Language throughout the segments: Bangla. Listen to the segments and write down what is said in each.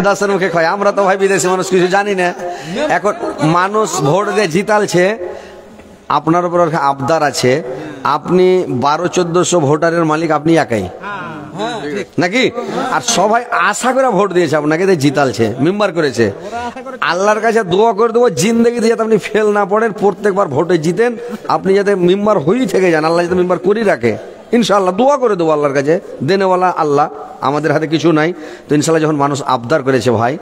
দাসের মুখে খায়, আমরা তো ভাই বিদেশি মানুষ কিছু জানি না। এখন মানুষ ভোট দিয়ে জিতালছে, আপনার উপর আবদার আছে, আপনি 1200-1400 ভোটারের মালিক, আপনি একাই নাকি? আর সবাই আশা করে ভোট দিয়েছে আপনাকে, জিতালছে, মেম্বার করেছে। আল্লাহর কাছে দোয়া করে দেবো জিন্দগি দিয়ে যাতে আপনি ফেল না পড়েন, প্রত্যেকবার ভোটে জিতেন, আপনি যাতে মেম্বার হয়েই থেকে যান, আল্লাহ যাতে মেম্বার করেই রাখে ইনশাআল্লাহ। দোয়া করে দেবো আল্লাহর কাছে, দেনেওয়ালা আল্লাহ, আমাদের হাতে কিছু নাই। তো ইনশাআল্লাহ যখন মানুষ আবদার করেছে ভাই,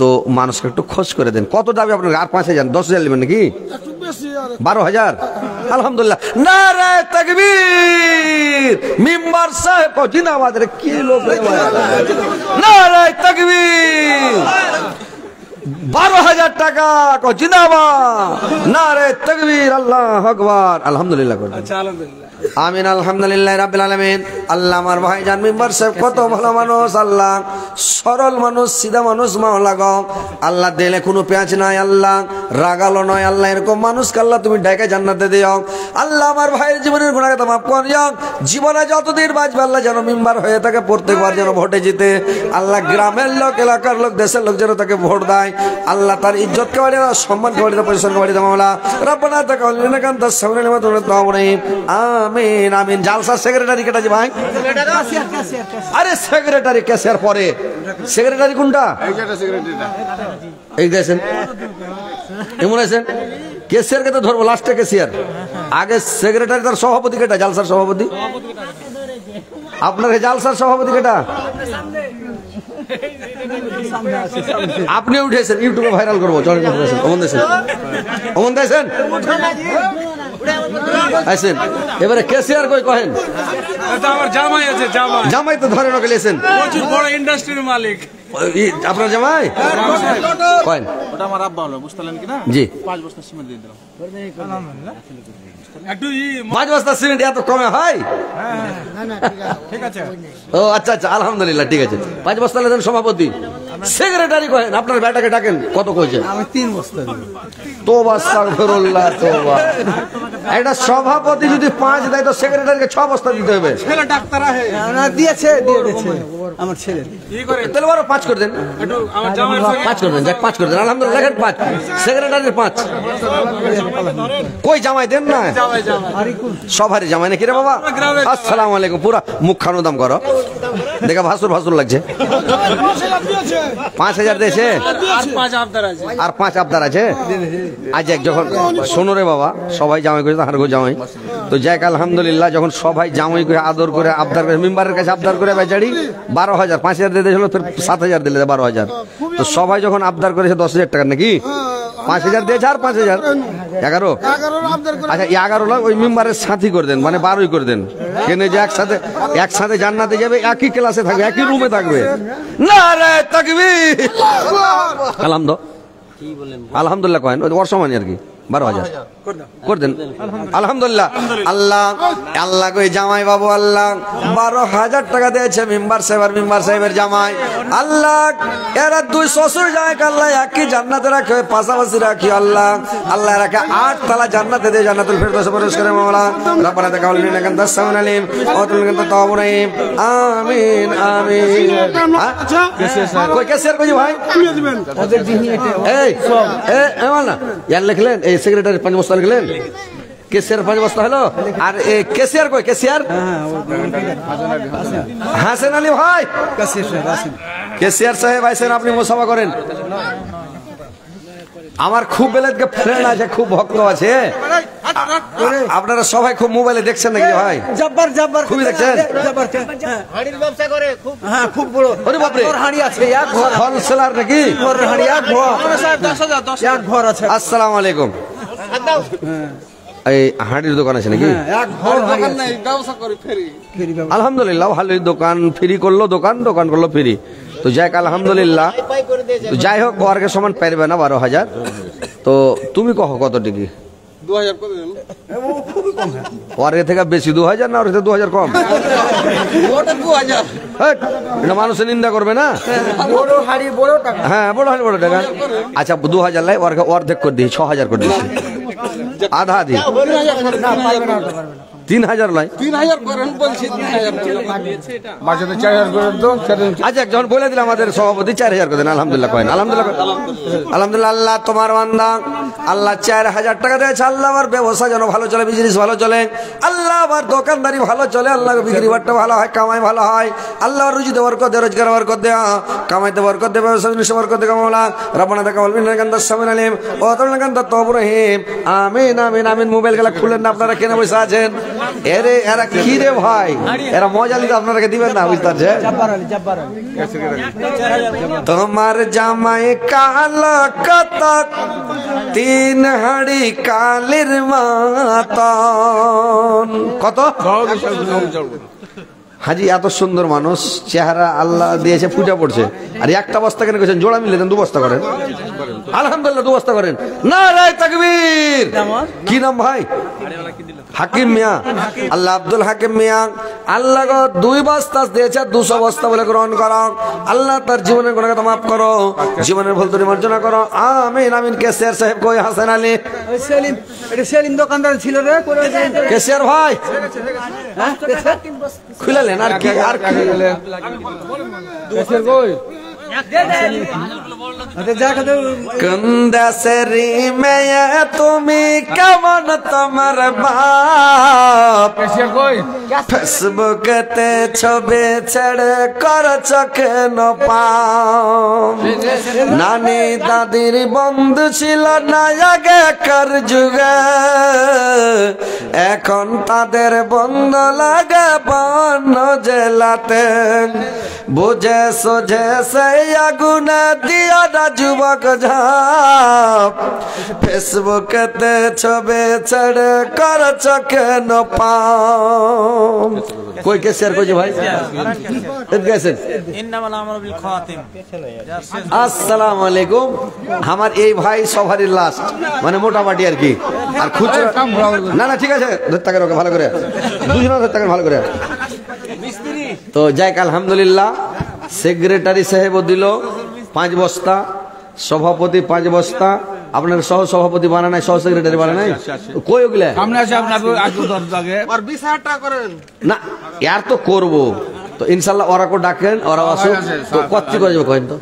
তো মানুষকে একটু খোঁজ করে দেন। কত দাবি আপনার? আর 5000, 10,000 নেবেন নাকি? 12,000? আলহামদুলিল্লাহ, নারে তাকবীর, মেম্বার সাহেব জিন্দাবাদ। রে কি লোক, নারে তাকবীর, 12,000 টাকা জিন্দাবাদ, নারে তাকবীর, আল্লাহু আকবার, আলহামদুলিল্লাহ। আচ্ছা আলহামদুলিল্লাহ, আমিন, আলহামদুলিল্লাহ রাব্বিল আলামিন। আল্লাহ আমার ভাইজান মেম্বার সাহেব কত ভালো মানুষ, আল্লাহ সরল মানুষ, সিধা মানুষ, মাওলা গো আল্লাহ, দিলে কোনো পেঁয়াজ নাই, আল্লাহ রাগালো নয়, আল্লাহ এরকম মানুষকে আল্লাহ তুমি ডেকে জান্নাতে দিও। আল্লাহ আমার ভাইয়ের জীবনের গুনাহ কথা মাফ করিও, জীবনে যতদিন বাঁচবে আল্লাহ যেন মেম্বার হয়ে থাকে, প্রত্যেকবার যেন ভোটে জিতে, আল্লাহ গ্রামের লোক, এলাকার লোক, দেশের লোক যেন তাকে ভোট দেয়, আল্লাহ তার ইজ্জতকে বাড়িয়ে দাও, সম্মানকে বাড়িয়ে দাও, পরিশ্রমকে বাড়িয়ে দাও মাওলা। রব্বানা তাকাব্বাল মিন্না আনতাস সামিউল আলিম ওয়া তুব আলাইনা, আমিন আমিন। জালসার সেক্রেটারি কেটা ভাই? আরে সেক্রেটারি ক্যাশিয়ার পরে, সেক্রেটারি কোনটা? এই দেখেন, এমন আছেন, ক্যাশিয়ারকে তো ধরবো লাস্টে, ক্যাশিয়ার আগে, সেক্রেটারি তার সভাপতি কেটা? জালসার সভাপতি আপনার, জালসার সভাপতি কেটা? আপনি উঠেছেন, ইউটিউবে ভাইরাল করবো, চলেন অমন দেশেন, অমন দেশেন আছেন। এবারে ক্যাশিয়ার কই কহেন? আমার জামাই আছে, জামাই তো ধরে নকেলেছেন, প্রচুর বড় ইন্ডাস্ট্রির মালিক। আপনার জামাই কয়েন? ওটা আমার আব্বা হলো, বুঝতে পারলেন কিনা? জি, 5 বস্তা সিমেন্ট দিয়ে দিলাম। একটু 5 বস্তা সিমেন্ট এত কমে হয়? ঠিক আছে। ও আচ্ছা আচ্ছা, আলহামদুলিল্লাহ, ঠিক আছে। 5 বস্তা লেন সভাপতি, সেক্রেটারি কহেন? আপনার বেটাকে ডাকেন, কত কইছে? আমি 3 বস্তা। তোবা আস্তাগফিরুল্লাহ, তোবা। একটা সভাপতি যদি 5 দেয় তো সেক্রেটারিকে 6 বস্তা দিতে হবে। ছেলে ডাক্তার আছে, না দিয়েছে, দিয়ে দিয়েছে আমার ছেলে। কি করে? তাহলে বড় 5 করে দেন, একটু আমার জামাই 5 করে দেন, যাক 5 করে দেন, আলহামদুলিল্লাহ। দেখেন 5, সেক্রেটারির 5। কই জামাই দেন না? সবারই জামাই নাকি রে বাবা? আসসালামু আলাইকুম। পুরা মুখ খানো দাম করো, দেখা ভাসুর ভাসুর লাগছে। 5,000 দিয়েছে, আর 5 আবদার আছে। আজ এক যখন শোনো রে বাবা, সবাই জামাই করে হারগো জামাই, তো যাক আলহামদুলিল্লাহ, যখন সবাই জামাই করে আদর করে আবদার করে, মেম্বারের কাছে আবদার করে বেচারি 12,000, 5,000 দিয়ে দিয়েছিল, ফের 7,000 দিলে 12,000। তো সবাই যখন আবদার করেছে 10,000 টাকা নাকি, 5,000 দিয়েছে আর 5,000, 11। আচ্ছা 11 লাখ ওই মেম্বারের সাথী করে দেন, মানে 12ই করে দেন, কেন যে একসাথে জান্নাতে যাবে, একই ক্লাসে থাকবে, একই রুমে থাকবে। নারে তাকবীর, আলহামদুলিল্লাহ কয়েন ওর সমানই আর কি, 12,000 করে দেন, আলহামদুলিল্লাহ। আল্লাহ আল্লাহ কই জামাই বাবু, আল্লাহ 12,000 টাকা দিয়েছে মেম্বার সাহেব আর মেম্বার সাহেবের জামাই, আল্লাহ এরা 2 শ্বশুর যায়, আল্লাহ একই জান্নাতে রাখে, পাশাপাশি রাখি, আল্লাহ আল্লাহ রাখে 8 তলা জান্নাতে দিয়ে জান্নাতুল ফেরদৌসে প্রবেশ করে মাওলা। রব্বানা তাকাব্বাল মিন্না আনতাস সামিউল আলিম ওয়া তুব আলাইনা তাওয়াবুর রহিম, আমিন আমিন। কই ক্যাশিয়ার কই ভাই? এই এমন না ইয়ার লিখলেন, এই সেক্রেটারি 5 বস্তা লিখলেন, কেসিয়ার 5 বস্তা হলো। আর এই কেসিয়ার কই? কেসিয়ার হাসেন আলী ভাই, কেসিয়ার সাহেব আইসেন, আপনি মুসাফা করেন। আমার খুব বেলাতে ফ্রেন্ড আছে, খুব ভক্ত আছে, আপনারা সবাই খুব মোবাইলে দেখছেন নাকি ভাই? জব্বার জব্বার খুবই দেখছেন, হাড়ির ব্যবসা করে, খুব হ্যাঁ খুব বড়। ওরে বাপ রে, হাড়ি আছে, এক ঘর হোলসেলার নাকি? ঘর হাড়ি, এক ঘর 10,000 এক ঘর আছে। আসসালামু আলাইকুম। এই হাড়ির দোকান আছে নাকি? এক ঘর দোকান নাই, ব্যবসা করে ফেরি। আলহামদুলিল্লাহ, ভালোই দোকান, ফ্রি করলো দোকান, দোকান করলো ফ্রি, তো যাক আলহামদুলিল্লাহ। তো যাই হোক, ওয়ার্কের সমান পারবে না 12,000, তো তুমি কহ কত টিকি? 2,000 করে দেন। ওয়ার্কের থেকে বেশি 2,000 না, ওর থেকে 2,000 কম? ওটা 2,000। এটা মানুষের নিন্দা করবে না? বড় হাড়ি বড় টাকা, হ্যাঁ বড় হাড়ি বড় টাকা। আচ্ছা 2,000 লাই, ওয়ার্কে অর্ধেক করে দিই, 6,000 করে দিচ্ছি, আধা আধি 3,000 নয় 3,000 করেন বলছি 3,000 বাচ্চাদের 4,000 করে তো আচ্ছা যখন বলে দিলাম আমাদের সভাপতি 4,000 করে দেন আলহামদুলিল্লাহ করেন আলহামদুলিল্লাহ আলহামদুলিল্লাহ আল্লাহ তোমার বান্দা আল্লাহ 4,000 টাকা দিয়েছে আল্লাহ আমার ব্যবসা যেন ভালো চলে বিজনেস ভালো চলে আল্লাহ আমার দোকানদারি ভালো চলে আল্লাহ বিক্রি বাট্টা ভালো হয় কামাই ভালো হয় আল্লাহ রুজিতে বরকত দে রোজগার বরকত দে কামাইতে বরকত দে ব্যবসা বিজনেস বরকত দে কামলা রব্বানা তাকাব্বাল মিন্না ইন্নাকা আনতাস সামিউল আলিম ওয়া তুব আলাইনা আনতাত তাওয়াবুর রহিম আমিন আমিন আমিন মোবাইল গুলা খুলেন না আপনারা কেন বসে আছেন এরে এরা কি রে ভাই এরা মজা নিতে আপনারা দিবেন না বুঝতে পারছেন তোমার জামাই কালো কত 3 হাড়ি কালের মাতন কত হাজি এত সুন্দর মানুষ চেহারা আল্লাহ দিয়েছে ফুটে পড়ছে আর একটা বস্তা কেন করেছেন জোড়া মিলে দেন 2 বস্তা করেন আলহামদুলিল্লাহ 2 বস্তা করেন নারায়ে তাকবীর কি নাম ভাই হাকিম মিয়া আল্লাহ আব্দুল হাকিম মিয়া আল্লাহ গো 2 বস্তা দিয়েছে 200 বস্তা বলে গ্রহণ করো আল্লাহ তার জীবনের গুনাহ মাফ করো জীবনের ভুল ত্রুটি মার্জনা করো আমিন আমিন কেসিয়ার সাহেব কই হাসান আলী সেলিম এটা সেলিম দোকানদার ছিল রে করে কেসিয়ার ভাই খুলেলেন আর কি কেসের কই কন্দাসরি মেয়ে তুমি কেমন তোমার বাপ ফেসবুকতে ছবি ছেড়ে করছ কেন পাপ নানি দাদির বন্ধু ছিল না আগেকার যুগে এখন তাদের বন্ধু লাগে বন্য জেলাতে বুঝে সোঝে সেই আগুনে দিও না যুবক ঝাপ ফেসবুকেতে ছবি ছেড়ে করছ কেন পাপ কই কে শেয়ার করছে ভাই গেছেন আসসালামু আলাইকুম আমার এই ভাই সবারই লাস্ট মানে মোটামুটি আর কি আর খুচরা না না ঠিক আছে ধরতে থাকেন ওকে ভালো করে দুজনে ধরতে থাকেন ভালো করে তো যাই আলহামদুলিল্লাহ সেক্রেটারি সাহেব দিল 5 বস্তা সভাপতি 5 বস্তা আপনার সহ সভাপতি বানা নাই সহ সেক্রেটারি বানা নাই কই ওগুলা সামনে আছে আপনার আজকে 10 টাকা আর 20,000 টাকা করেন না यार তো করব তো ইনশাআল্লাহ ওরা কো ডাকেন ওরা আসুক তো কত করে যাবে কইন তো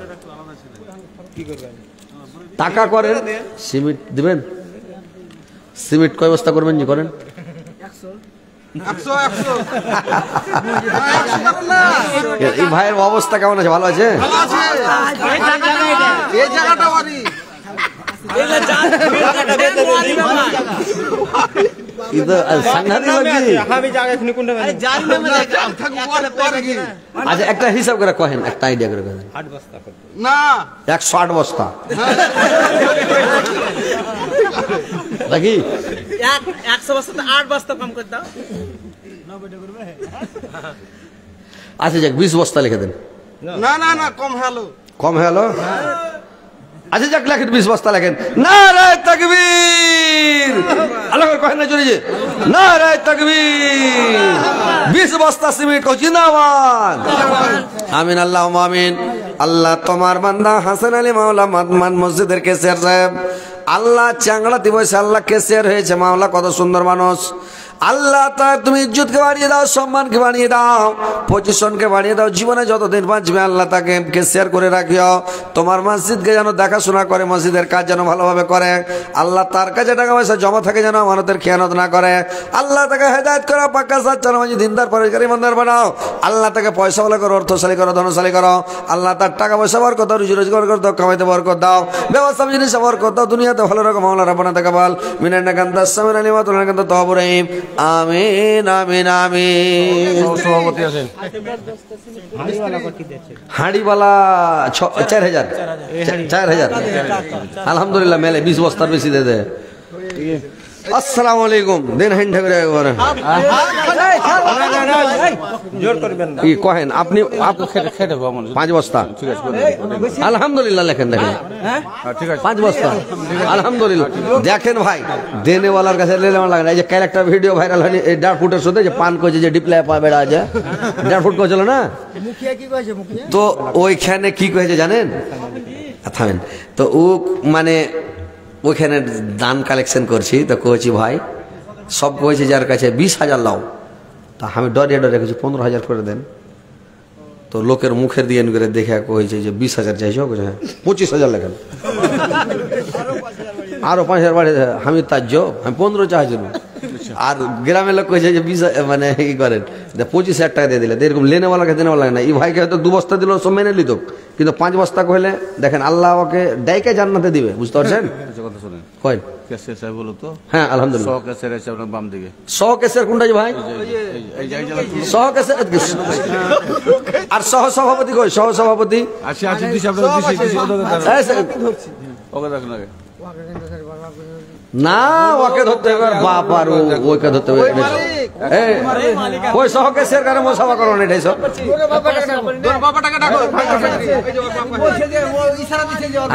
কি করবেন টাকা করেন সিমেন্ট দিবেন সিমেন্ট কয় বস্তা করবেন জি করেন 100 এই ভাইয়ের অবস্থা কেমন আছে ভালো আছে এই জায়গাটা বাড়ি আচ্ছা একটা হিসাব করে কহেন একটা আইডিয়া করে কহেন না 108 বস্তা নাকি 100 বস্তা 8 বস্তা কম করে দাও আচ্ছা যাক 20 বস্তা লিখে দেন না না না কম হলো কম হলো আচ্ছা যাক লেখেন 20 বস্তা লেখেন নারায়ে তাকবীর আল্লাহ কহেন না জোরে যে নারায়ে তাকবীর 20 বস্তা সিমেন্ট কো জিন্দাবাদ আমিন আল্লাহুম্মা আমিন আল্লাহ তোমার বান্দা হাসান আলী মাওলা মাদমান মসজিদের কেসিয়ার সাহেব আল্লাহ চাংড়া দিবসে আল্লাহ কেসিয়ার হয়েছে মাওলা কত সুন্দর মানুষ আল্লাহ তা তুমি ইজ্জতকে বাড়িয়ে দাও সম্মানকে বাড়িয়ে দাও পজিশনকে বাড়িয়ে দাও জীবনে যতদিন বাঁচবে আল্লাহ তাকে কেসিয়ার করে রাখিও তোমার মসজিদকে যেন দেখাশোনা করে মসজিদের কাজ যেন ভালোভাবে করে আল্লাহ তার কাছে টাকা পয়সা জমা থাকে যেন আমানতের খেয়ানত না করে আল্লাহ তাকে হেদায়েত করো পাক্কা সাচ্চা নামাজি দিনদার পরেশকারী ইমানদার বানাও আল্লাহ তাকে পয়সাওয়ালা করো অর্থশালী করো ধনশালী করো আল্লাহ তার টাকা পয়সা বরকত দাও রুজি রোজগার করো দাও কামাইতে বরকত দাও ব্যবসা বিজনেস বরকত দাও দুনিয়াতে ভালো রাখো মাওলা রাব্বানা তাকাব্বাল মিনান নাকান্তাস সামিউল আলিম ওয়া তুলনা কান্তা তাওয়াবুর রহিম আমিন আমিন আমিন সভাপতি আছেন হাঁড়িওয়ালা 4000 আলহামদুলিল্লাহ মেলে 20 বস্তার বেশি দে দে আসসালামু আলাইকুম দিন হেন ঠাকুর একবারে জোর করবেন না কি কহেন আপনি খেতে 5 বস্তা ঠিক আছে আলহামদুলিল্লাহ লেখেন দেখেন ঠিক আছে 5 বস্তা আলহামদুলিল্লাহ দেখেন ভাই দেনেওয়ালার কাছে লেলে লাগে না এই যে কাল একটা ভিডিও ভাইরাল হয়নি এই 1.5 ফুটের সাথে যে পান কইছে যে ডিপ্লাই পা বেড়া আছে 1.5 ফুট কইছিল না মুখিয়া কি কইছে মুখিয়া তো ওইখানে কি কইছে জানেন থামেন তো ও মানে ওইখানে দান কালেকশন করছি তো কইছি ভাই সব কয়েছে যার কাছে 20,000 লাও, তা আমি ডরিয়ে ডরে রেখেছি 15,000 করে দেন। তো লোকের মুখের দিয়ে করে দেখে কয়েছে যে 20,000 চাইছো, হ্যাঁ 25,000 লেখেন, আরো 5,000 বাড়ে, আমি তার আমি 15 চাইছিল। আর গ্রামের লোক কয়েছে যে 20 মানে ই করেন 25,000 টাকা দিয়ে দিলে, এরকম লেনেওয়ালাকে দেনেওয়ালা না। এই ভাইকে হয়তো 2 বস্তা দিল, সব মেনে নিত, কিন্তু 5 বস্তা কইলে দেখেন আল্লাহ ওকে ডাইকে জান্নাতে দিবে, বুঝতে পারছেন? কথা শুনেন, কয় কেসের সাহেব বলো তো, হ্যাঁ আলহামদুলিল্লাহ। 100 কেসের আছে আপনার বাম দিকে, 100 কেসের কোনটা যে ভাই? এই 100 কেসের আর সহ সভাপতি কই? সহ সভাপতি আছে আছে, দিছি আপনার দিছি ওকে দেখুন আগে না, ওকে ধরতে হবে বাপ, আর ওকে ধরতে হবে। ওই সহ কেসের কারণে মোসাফা করো না, এটাই সব।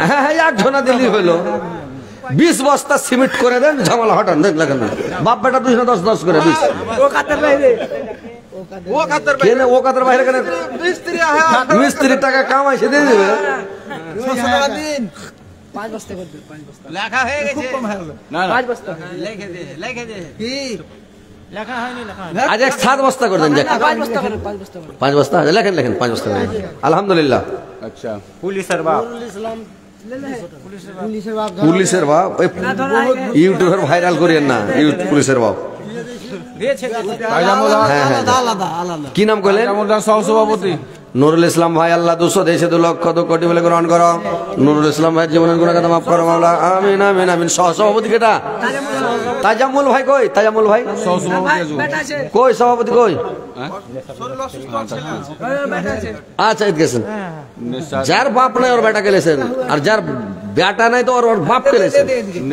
হ্যাঁ হ্যাঁ, 1 ঝোনা দিল্লি হইলো, 20 বস্তা সিমেন্ট করে দেন, ঝামেলা হটান, দেখলে কেন? বাপ বেটা 2 না 10 করে 20। ও কাতের বাইরে কেন? মিস্ত্রির টাকা কামাইছে দিয়ে দেবে। লেখা হয়ে গেছে, না না 5 বস্তা লিখে দে, লিখে দে কি লেখা হয়নি, লেখা আজ 7 বস্তা করে দেন, 5 বস্তা করে 5 বস্তা করে 5 বস্তা লেখেন, লেখেন 5 বস্তা করে। আলহামদুলিল্লাহ। আচ্ছা পুলিশের বাপ পুলিশের বাপ, ওই ইউটিউবের ভাইরাল করিয়েন না, পুলিশের বাপ। দিয়েছে হ্যাঁ হ্যাঁ, আলাদা আলাদা। কি নাম করলেন? সহসভাপতি নুরুল ইসলাম ভাই, আল্লাহ 200 দিয়েছে, 2 লক্ষ 2 কোটি বলে গ্রহণ করো। নুরুল ইসলাম ভাই জীবনের গুণাগাথা মাফ করো মাওলা, আমিন আমিন আমিন। সহসভাপতি কেটা? তাজামুল ভাই কই? তাজামুল ভাই কই? সভাপতি কই? আচ্ছা, ঈদ গেছেন। যার বাপ নাই ওর বেটা গেলেছেন, আর যার বেটা নাই তো ওর বাপ গেলেছেন।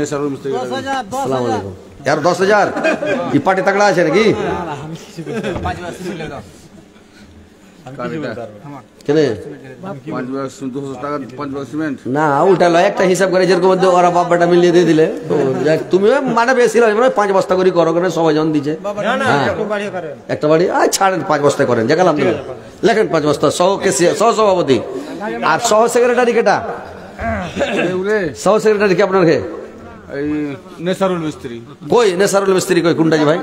আসসালামু আলাইকুম। यार 10,000 ये पार्टी तगड़ा আছে নাকি? কেনে 5 টাকা 5 সিমেন্ট না, উল্টা লয়, একটা হিসাব করে যেরকম ওরা বাপ বেটা মিলিয়ে দিয়ে দিলে। তুমি মানে বেশি লয়, 5 বস্তা করে করো, কেন সবাই জন দিচ্ছে। একটা বাড়ি ছাড়েন, 5 বস্তা করেন, জায়গা আলহামদুলিল্লাহ। লেখেন 5 বস্তা। সহ সভাপতি আর সহ সেক্রেটারি কেটা? সহ সেক্রেটারি কি আপনার? এই নেসারুল মিস্ত্রি কই? নেসারুল মিস্ত্রি কই? কোনটা জি ভাই?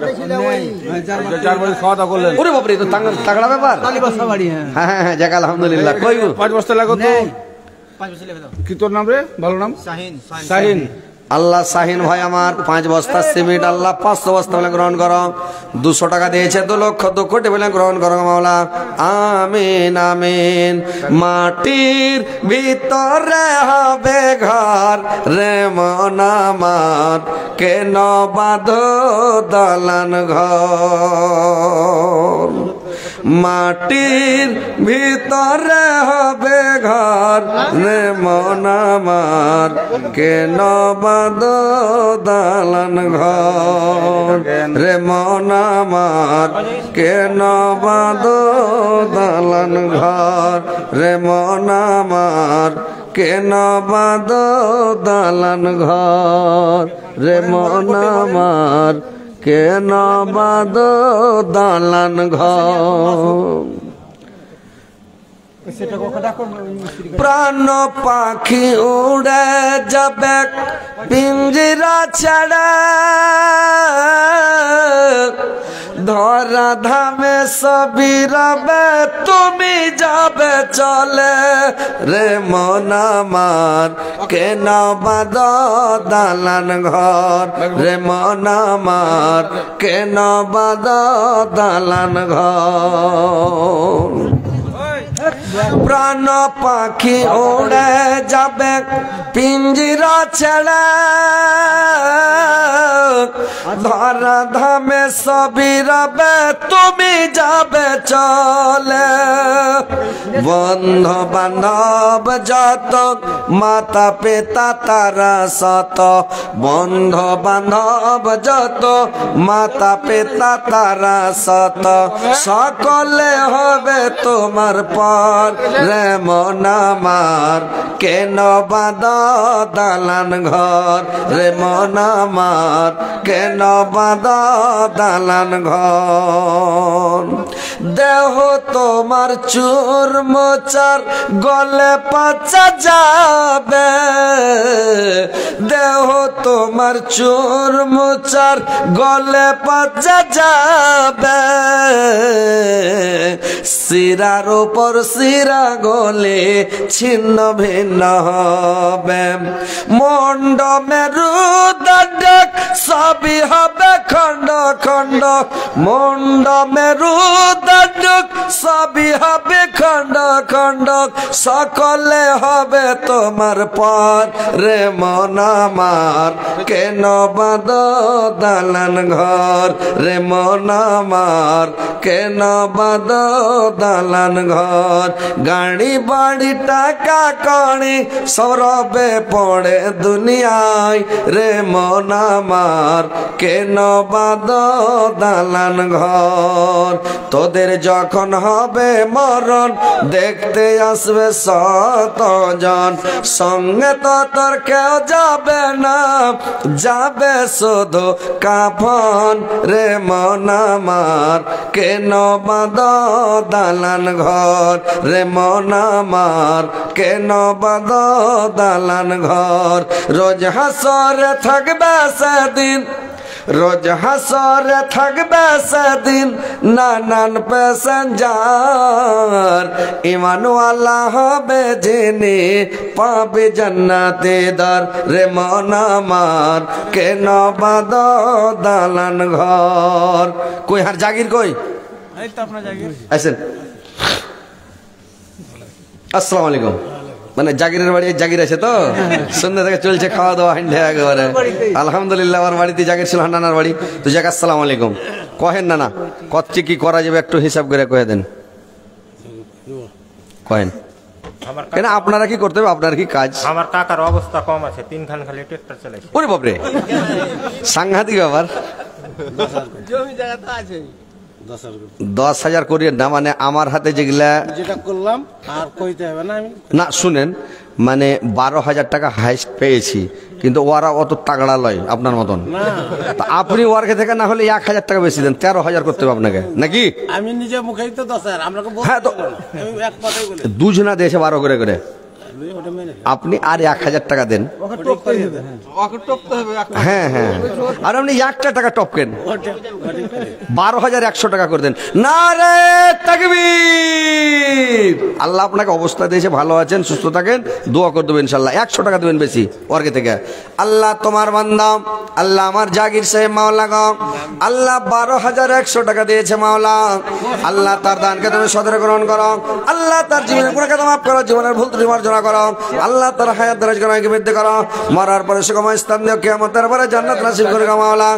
4 বাজে খাওয়া দাওয়া করলেন। ওরে বাপরে, তো তাগড়া ব্যাপার। হ্যাঁ হ্যাঁ হ্যাঁ, জায়গা আলহামদুলিল্লাহ। কই 5 বস্তা লাগো তো। 5 বস্তা লিখে দাও। কি তোর নাম রে? ভালো নাম শাহিন। আল্লাহ শাহিন ভাই আমার 5 বস্তা সিমেন্ট, আল্লাহ 500 বস্তা বলে গ্রহণ করো। 200 টাকা দিয়েছে, 2 লক্ষ 2 কোটি বলে গ্রহণ করো মাওলা, আমিন আমিন। মাটির ভিতরে হবে ঘর রে মন আমার, কেন বাঁধো দালান ঘর। মাটির ভিতরে হবে ঘর রে মন আমার, কেন বাঁধো দালান ঘর রে মন আমার, কেন বাঁধো দালান ঘর রে মন আমার, কেন বাঁধো দালান ঘর রে মন আমার, কেন বাঁধো দালান ঘর। প্রাণ পাখি উড়ে যাবে পিঞ্জিরা ছাড়া, ধরা ধামে সবই রবে তুমি যাবে চলে রে মন আমার, কেন বাঁধো দালান ঘর রে মন আমার, কেন বাঁধো দালান ঘর। প্রাণ পাখি উড়ে যাবে পিঞ্জিরা ছেড়ে, ধরা ধামে সবই রবে তুমি যাবে চলে। বন্ধু বান্ধব যত মাতা পিতা তারা শত, বন্ধু বান্ধব যত মাতা পিতা তারা শত, সকলে হবে তোমার পর রে মন আমার, কেন বাঁধো দালান ঘর রে মন আমার, কেন বাঁধো দালান ঘর। দেহ তোমার চুর মোচার গলে পচা যাবে, দেহ তোমার চোর মোচার গলে পচা যাবে, শিরার উপর শিরা গলে ছিন্ন ভিন্ন হবে, মন্ড মেরুদণ্ড সবই হবে খণ্ড খণ্ড, মন্ড মেরুদণ্ড সবই হবে খণ্ড খণ্ড, সকলে হবে তোমার পর রে মন আমার, কেন বাঁধ দালান ঘর রে মন আমার, কেন বাঁধ দালান ঘর, গাড়ি বাড়ি টাকা কড়ি সরবে পড়ে দুনিয়ায় রে মন আমার, কেন বাঁধ দালান ঘর, তোদের যখন হবে মরণ দেখতে আসবে শতজন, সঙ্গে তো তোর কেউ যাবে না, যাবে শুধু কাফন রে মন আমার, কেন বাঁধ দালান ঘর রে মন আমার, কেন বাঁধ দালান ঘর, রোজ হাসরে থাকবে সেদিন, রোজ হাসরে থাকবে সেদিন নানান প্যাসেঞ্জার, ইমানওয়ালা হবে যিনি পাবে জান্নাতে দার রে মন আমার, কেন বাঁধ দালান ঘর। কই হার জাগির কই আছেন? আসসালামু আলাইকুম। মানে জাগিরের বাড়ি জাগির আছে তো, সন্ধ্যা থেকে চলছে খাওয়া দাওয়া হান্ডে একেবারে। আলহামদুলিল্লাহ আমার বাড়িতে জাগির ছিল, নানার বাড়ি তো। যাক আসসালামু আলাইকুম কহেন না, না কচ্ছি কি করা যাবে একটু হিসাব করে কয়ে দেন, কহেন কেন আপনারা কি করতে হবে, আপনার কি কাজ? আমার কাকার অবস্থা কম আছে, 3 খান খালি ট্রাক্টর চালাইছে। ওরে বাপরে, সাংঘাতিক ব্যাপার। জমি জায়গা তো আছে 10,000 করিয়ে না, মানে আমার হাতে যেগুলা যেটা করলাম আর কইতে হবে না আমি না, শুনেন মানে 12,000 টাকা হাইস্ট পেয়েছি, কিন্তু ওরা অত তাগড়া লয় আপনার মতন। তা আপনি ওয়ার্কে থেকে না হলে 1,000 টাকা বেশি দেন, 13,000 করতে হবে আপনাকে নাকি? আমি নিজে মুখেই তো 10,000 আপনাকে বলতে হ্যাঁ তো আমি এক কথাই বলি দুজনা দিয়েছে 12 করে করে, আপনি আর 1,000 টাকা দেন। ওকে টপতে হবে হ্যাঁ হ্যাঁ, আর আপনি 1 টাকা টপকেন, 12,100 টাকা করে দেন। নারে তাকবীর! আল্লাহ আপনাকে অবস্থা দিয়েছে, ভালো আছেন, সুস্থ থাকেন, দোয়া করে দেবেন ইনশাল্লাহ। 100 টাকা দেবেন বেশি ওয়ার্কে থেকে। আল্লাহ তোমার বান্দা, আল্লাহ আমার জাগির সাহেব মাওলা গো, আল্লাহ 12,100 টাকা দিয়েছে মাওলা, আল্লাহ তার দানকে তুমি সদরে গ্রহণ করো, আল্লাহ তার জীবনের গুনাহকে মাফ করো, জীবনের ভুল ত্রুটি মার্জনা করো, আল্লাহ তার হায়াত দারাজ গুনাহকে বৃদ্ধি করো, মরার পরে সুখময় স্থান দিও, কিয়ামতের পরে জান্নাত নসিব করে গো মাওলা।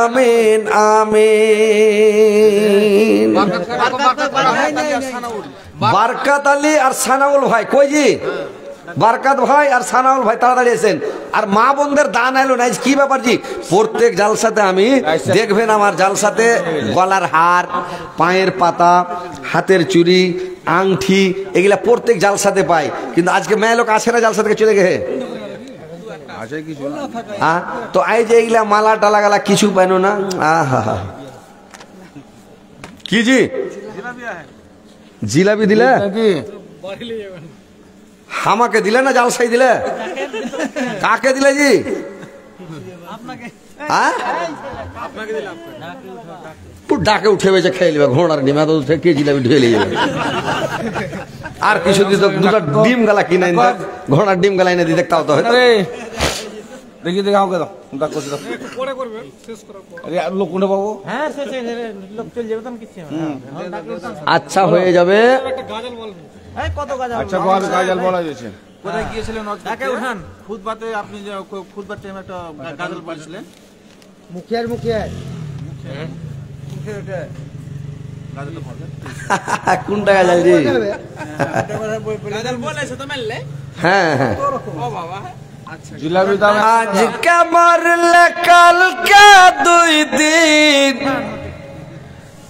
আমিন আমিন। বারকাত আলী আর সানাউল ভাই কই জি? বারকাত ভাই আর সানাউল ভাই তাড়াতাড়ি এসেন। আর মা বোনদের দান এলো না, কি ব্যাপার জি? প্রত্যেক জালসাতে আমি দেখবেন আমার জালসাতে গলার হার, পায়ের পাতা, হাতের চুড়ি, আংটি এগুলা প্রত্যেক জালসাতে পাই, কিন্তু আজকে মেয়ে লোক আসে না, জালসা থেকে চলে গেছে। হ্যাঁ তো এই যে এইগুলা মালা টালা গালা কিছু পাইনো না। আহা কি জি জিলাপি দিলে আমাকে দিলে না জালসাই দিলে? কাকে দিলে জি? ডাকে উঠে বেছে খেয়ে নিবে, ঘোড়ার ডিম এত কে জিলাপি ঢেলে যাবে। আর কিছু দিত, দুটো ডিম গালা কিনে ঘোড়ার ডিম গালা এনে দিতে, তাও তো হয়। দেখি দেখি আমাকে দাও, পরে করবে শেষ করার পর। আরে লোক কোনে পাবো? হ্যাঁ শেষ লোক চলে যাবে, তখন কিছু আচ্ছা হয়ে যাবে। গাজল বল, এই কত গাজল? আচ্ছা গাজল বলা যাচ্ছে। কোথায় গিয়েছিলেন? তাকে উঠান। খুতবাতে আপনি যে খুতবার টাইমে একটা গাজল বলছিলেন, মুখিয়ার মুখিয়ার কোনটা গাজল জি? গাজল বলেছে তো মেললে। হ্যাঁ হ্যাঁ, ও বাবা জিলাপি দাম আজ মরলে কালকে 2 দিন,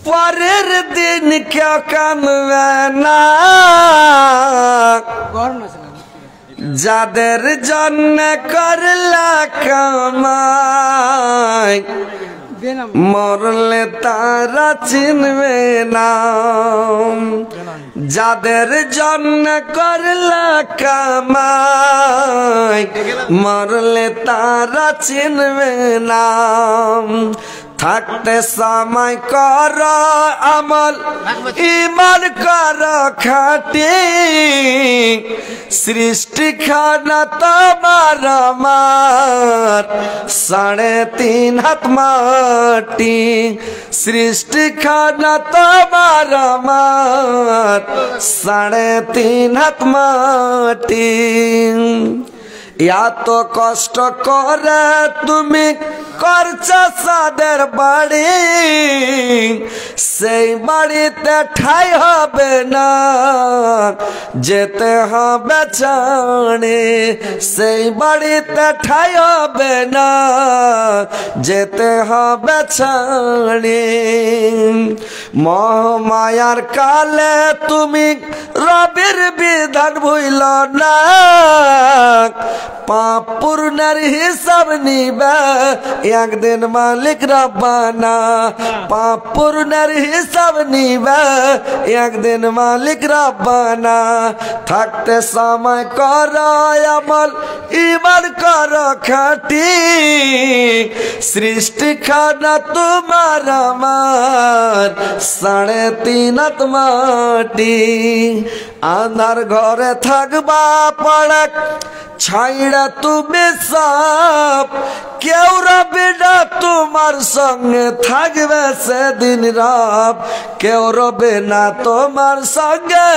পরের দিন কেউ কানবে না, যাদের জন্য করলা কামাই মরলে তারা চিনবে না। যাদের জন্য করলা কামাই মরলে তারা চিনবে না থাকতে সময় কর আমল ইমান কর খাটি সৃষ্টি খানা তোমার আমার 3.5 হাত মাটি সৃষ্টি খানা তোমার আমার 3.5 হাত মাটি এত কষ্ট করে তুমি করছো সাদের বাড়ি সেই বাড়িতে ঠাই হবে না যেতে হবে ছাড়ে সেই বাড়িতে ঠাই হবে না যেতে হবে ছাড়ে মহামায়ার কালে তুমি রবির বিধান ভুইল না পাপ পূর্ণের হিসাব নিবে একদিন মালিক রব্বানা পাপ পূর্ণের হিসাব নিবে একদিন মালিক রব্বানা থাকতে সময় কর আমল ইমান কর খাটি সৃষ্টি খানা তোমার আমার 3.5 হাত মাটি আন্ধার ঘরে থাকবা পড়ক ছাইড়া তুমি সব কেউ রবে না তোমার সঙ্গে থাকবে সেদিন রব কেউ রবে না তোমার সঙ্গে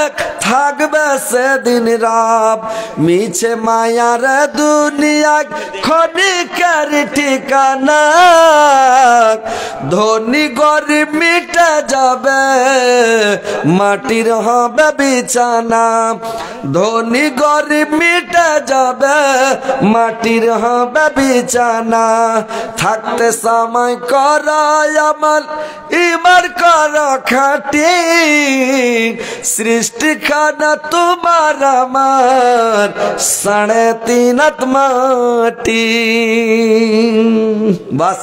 থাকবে সেদিন রব মিছে মায়ার দুনিয়া ক্ষণিকের ঠিকানা ধনী গরিব মিটে যাবে মাটির হবে বিছানা ধনী গরিব মিটে যাবে মাটির হবে বিছানা থাকতে সময় কর আমল ইমান কর খাটি সৃষ্টি খানা তোমার আমার 3.5 হাত মাটি বাস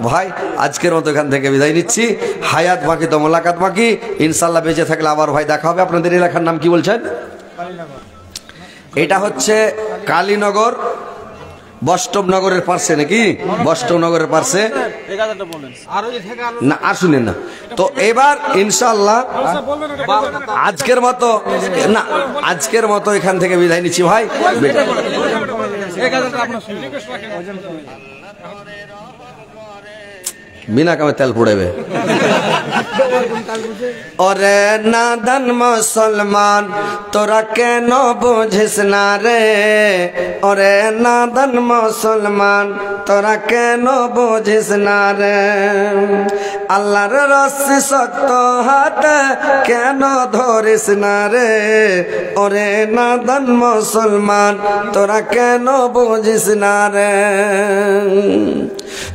ভাই আজকের মতো এখান থেকে বিদায় নিচ্ছি হায়াত বাকি তো মোলাকাত বাকি ইনশাল্লাহ বেঁচে থাকলে আবার ভাই দেখা হবে আপনাদের এলাকার নাম কি বলছেন এটা হচ্ছে কালীনগর বষ্টবনগরের পাশে নাকি বষ্টবনগরের পাশে না আসুন না তো এবার ইনশাআল্লাহ আজকের মতো এখান থেকে বিদায় নিচ্ছি ভাই বিনা কামে তেল পড়েবে ওরে নাদান মুসলমান তোরা কেন বুঝিস না রে ওরে নাদান মুসলমান তোরা কেন বুঝিস না রে আল্লাহর রস্সি শক্ত হাতে কেন ধরিস না রে ওরে নাদান মুসলমান তোরা কেন বুঝিস না রে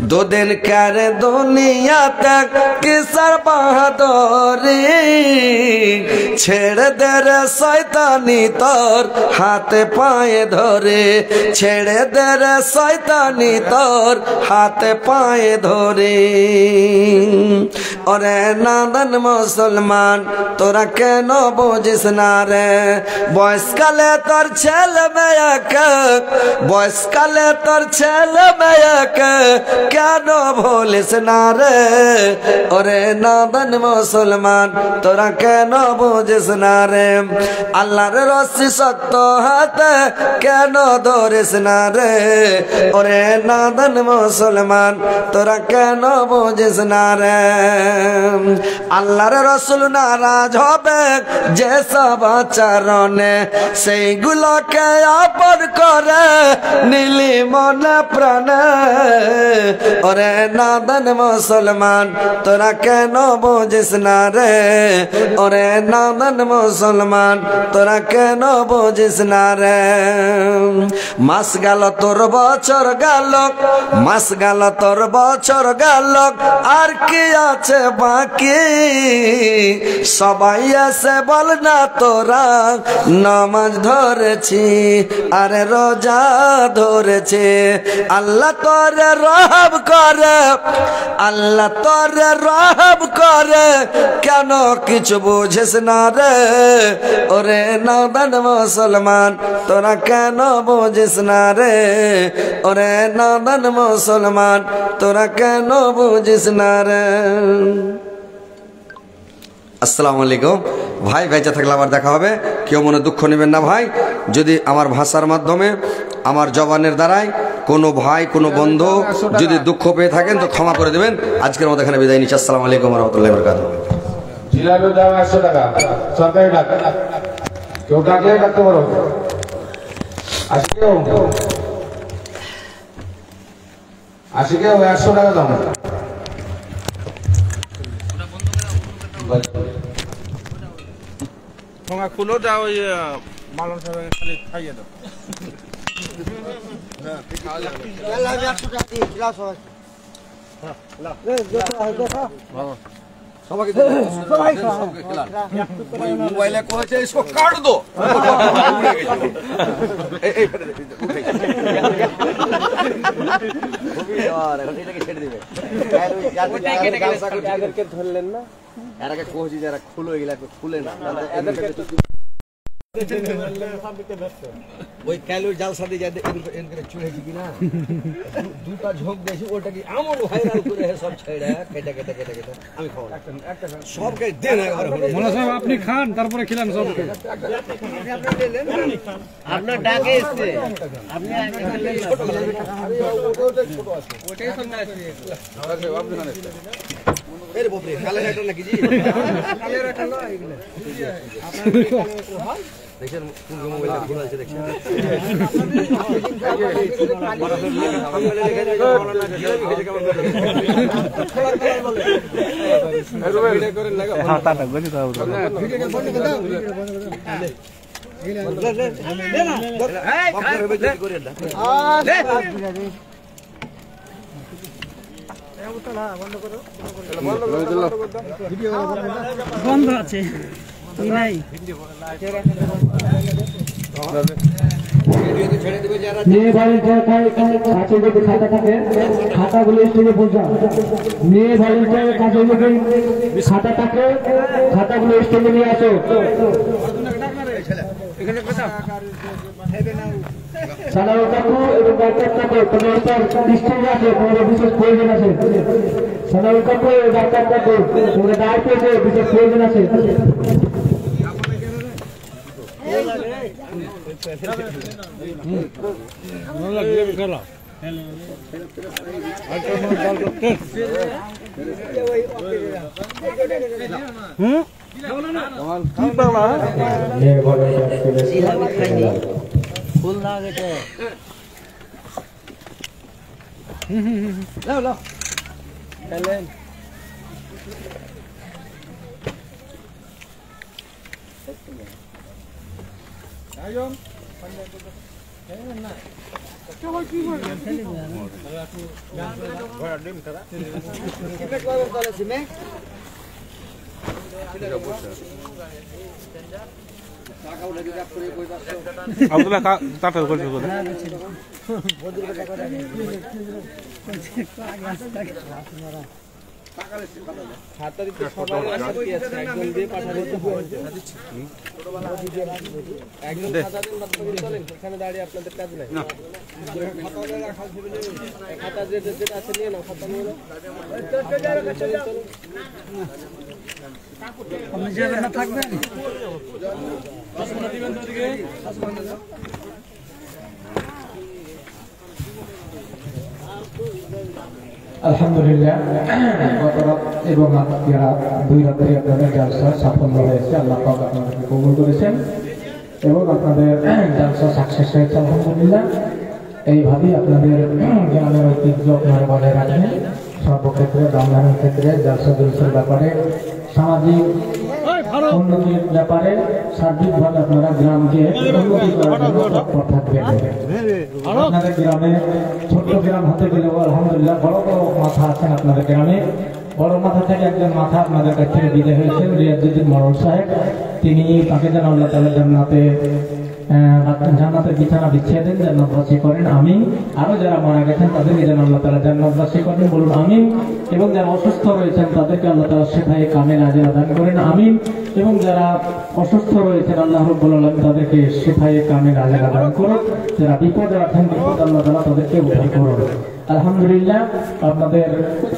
দুদিন করে দুনিয়া তক কিসর বাহাদুরি ছেড়ে দে রে শয়তানি তোর হাতে পায়ে ধরে ছেড়ে দে রে শয়তানি তোর হাতে পায়ে ধরে ওরে নাদান মুসলমান তোরা কেন বুঝিস না রে বয়সকালে তোর ছেলে মেয়েকে বয়সকালে তোর ছেলে মেয়েকে কেন ভুলিস না রে ওরে নাদান মুসলমান তোরা কেন বুঝিস না রে আল্লাহর রস্সি শক্ত হাতে কেন ধরিস না রে ওরে নাদান মুসলমান তোরা কেন বুঝিস না রে আল্লাহর রসুল নারাজ হবে যে সব আচরণে সেইগুলোকে আপন করে নিলি মনে প্রাণে ওরে নাদান মুসলমান তোরা কেন বুঝিস না রে ওরে নাদান মুসলমান তোরা কেন বুঝিস না রে মাস গেল তোর বছর গেল মাস গেল তোর বছর গেল আর কি আছে বাকি সবাই এসে বল না তোরা নামাজ ধরেছি আরে রোজা ধরেছি আছে আল্লাহ তোরে রহম করে আল্লাহ তোরে রহম করে কেন কিছু বুঝিস না রে ওরে নাদান মুসলমান তোরা কেন বুঝিস না রে ওরে নাদান মুসলমান তোরা কেন বুঝিস না রে আসসালামু আলাইকুম ভাই বেঁচে থাকলে আবার দেখা হবে কেউ মনে দুঃখ নেবেন না ভাই যদি আমার ভাষার মাধ্যমে আমার জবানের দ্বারাই কোনো ভাই কোনো বন্ধু যদি দুঃখ পেয়ে থাকেন তো ক্ষমা করে দেবেন আজকের মতো এখানে বিদায় নিচ্ছি আসসালামু আলাইকুম ওয়া রাহমাতুল্লাহি ওয়া বারাকাতুহু জিলাপি দাম 100 টাকা সরকারি টাকা কেউ ডাকলে ডাকতে পারো আজকেও 100 টাকা দাম ঠোঙা খুলো দাও ওই মালন সাহেবকে খালি খাইয়ে দাও মোবাইলে কয়েছে সব কাট দো ধরলেন না এর আগে কোচি যারা খুলো এগুলা খুলে না ওই ক্যালোর জালসা দিয়ে যাদের এনকে চুড়েছি কিনা দুটা ঝোঁক দিয়েছি ওটা কি আমল ভাইরাল করে সব ছেড়ে কেটে কেটে কেটে কেটে আমি খাওয়া সবকে দেন একবার মোলা সাহেব আপনি খান তারপরে খেলাম সবকে আপনার ডাকে এসছে আপনি ওটাই সামনে আছে এর বাপরে কালে রাখা নাকি জি কালে রাখা না এগুলা দেখেন কোন মোবাইলটা খোলা আছে দেখেন হ্যাঁ টাটা গলি দাও বন্ধ আছে নাই মেয়ে বাড়ির কাছে যদি খাতা থাকে খাতাগুলো স্টেজে পৌঁছা মেয়ে বাড়ির কাছে যদি খাতা থাকে খাতাগুলো স্টেজে নিয়ে আসো সালাম কাকু এবং ডাক্তার কাকু তোমার স্টেজে আছে তোমার বিশেষ প্রয়োজন আছে সালাম কাকু এবং ডাক্তার কাকু তোমার দায়িত্ব আছে বিশেষ প্রয়োজন আছে ফুল না গেছে আব্দুল্লাহ টাটা করছে বলে থাকবেন আলহামদুলিল্লাহ গত রাত এবং আজকে রাত দুই রাত্রি আপনাদের জালসা সাফল্য হয়েছে আল্লাহ পাক আপনাদেরকে কবুল করেছেন এবং আপনাদের জালসা সাকসেস হয়েছে আলহামদুলিল্লাহ এইভাবেই আপনাদের গ্রামের ঐতিহ্য আপনারা বজায় রাখেন সর্বক্ষেত্রে বাংলার ক্ষেত্রে জালসা জলসার ব্যাপারে সামাজিক উন্নতির ব্যাপারে সার্বিকভাবে আপনারা গ্রামকে উন্নতি করার জন্য তৎপর থাকবেন আপনাদের গ্রামে ছোট্ট গ্রাম হতে গেলেও আলহামদুলিল্লাহ বড় বড় মাথা আছেন আপনাদের গ্রামে বড় মাথা থেকে একজন মাথা আপনাদের কাছ থেকে বিদায় হয়েছেন রিয়াজউদ্দিন মরল সাহেব তিনি তাকে যেন আল্লাহ তাআলা জান্নাতে জান্নাতের বিছানা বিছিয়ে দেন, জান্নাতবাসী করেন, আমিন। আরো যারা মারা গেছেন তাদেরকে যেন আল্লাহ তাআলা জান্নাতবাসী করেন, বলুন আমিন। এবং যারা অসুস্থ রয়েছেন তাদেরকে আল্লাহ তাআলা শিফায়ে কামিল আজরা দান করেন, আমিন। এবং যারা অসুস্থ রয়েছেন আল্লাহ রাব্বুল আলামিন তাদেরকে শিফায়ে কামিল আজরা দান করুন। যারা বিপদে আছেন বিপদ আল্লাহ তাআলা তাদেরকে উদ্ধার করুন। আলহামদুলিল্লাহ, আপনাদের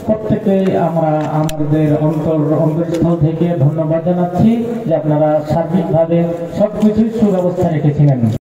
প্রত্যেকে আমরা আমাদের অন্তরস্থল থেকে ধন্যবাদ জানাচ্ছি যে আপনারা সার্বিকভাবে সবকিছু সুব্যবস্থা রেখেছিলেন।